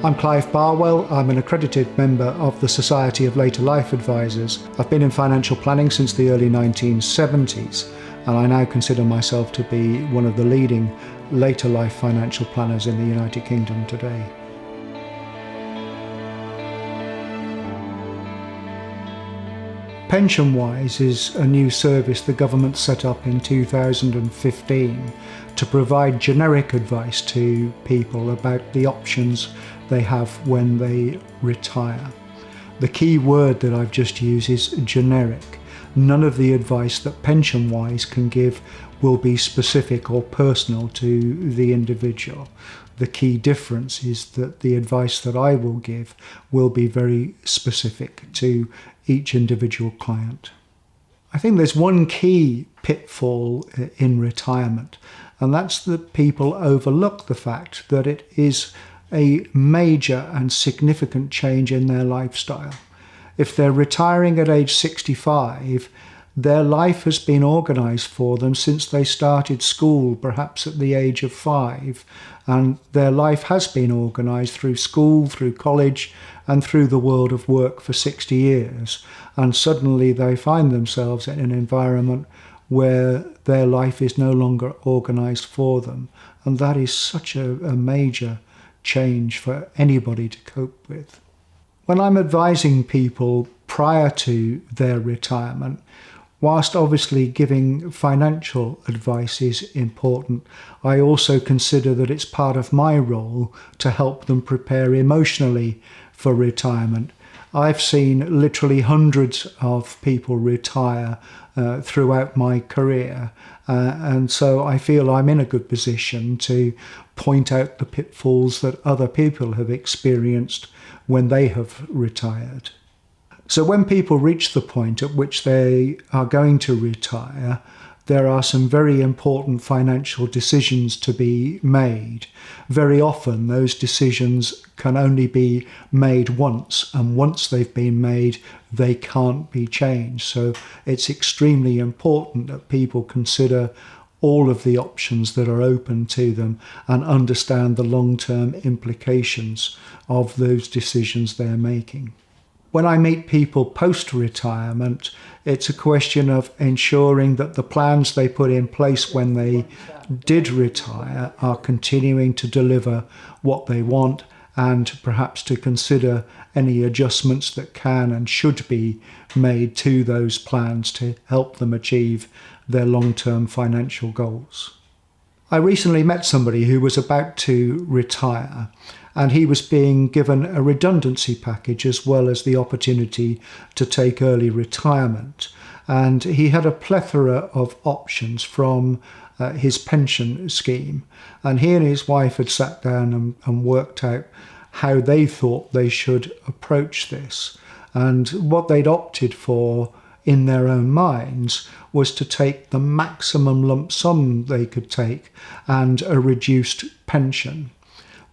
I'm Clive Barwell. I'm an accredited member of the Society of Later Life Advisors. I've been in financial planning since the early 1970s, and I now consider myself to be one of the leading later life financial planners in the United Kingdom today. PensionWise is a new service the government set up in 2015 to provide generic advice to people about the options they have when they retire. The key word that I've just used is generic. None of the advice that PensionWise can give will be specific or personal to the individual. The key difference is that the advice that I will give will be very specific to each individual client. I think there's one key pitfall in retirement, and that's that people overlook the fact that it is a major and significant change in their lifestyle. If they're retiring at age 65, their life has been organised for them since they started school, perhaps at the age of 5, and their life has been organised through school, through college, and through the world of work for 60 years. And suddenly they find themselves in an environment where their life is no longer organised for them. And that is such a major change for anybody to cope with. When I'm advising people prior to their retirement, whilst obviously giving financial advice is important, I also consider that it's part of my role to help them prepare emotionally for retirement. I've seen literally hundreds of people retire throughout my career, and so I feel I'm in a good position to point out the pitfalls that other people have experienced when they have retired. So when people reach the point at which they are going to retire, there are some very important financial decisions to be made. Very often those decisions can only be made once, and once they've been made, they can't be changed. So it's extremely important that people consider all of the options that are open to them and understand the long-term implications of those decisions they're making. When I meet people post-retirement, it's a question of ensuring that the plans they put in place when they did retire are continuing to deliver what they want, and perhaps to consider any adjustments that can and should be made to those plans to help them achieve their long-term financial goals. I recently met somebody who was about to retire, and he was being given a redundancy package as well as the opportunity to take early retirement. And he had a plethora of options from his pension scheme. And he and his wife had sat down and worked out how they thought they should approach this. And what they'd opted for in their own minds was to take the maximum lump sum they could take and a reduced pension.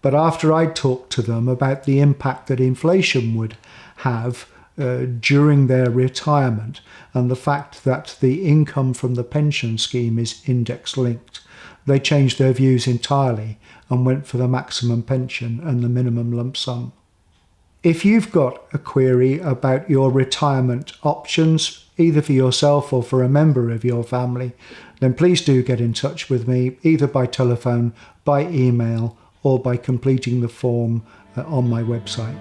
But after I talked to them about the impact that inflation would have during their retirement, and the fact that the income from the pension scheme is index linked, they changed their views entirely and went for the maximum pension and the minimum lump sum. If you've got a query about your retirement options, either for yourself or for a member of your family, then please do get in touch with me, either by telephone, by email, or by completing the form on my website.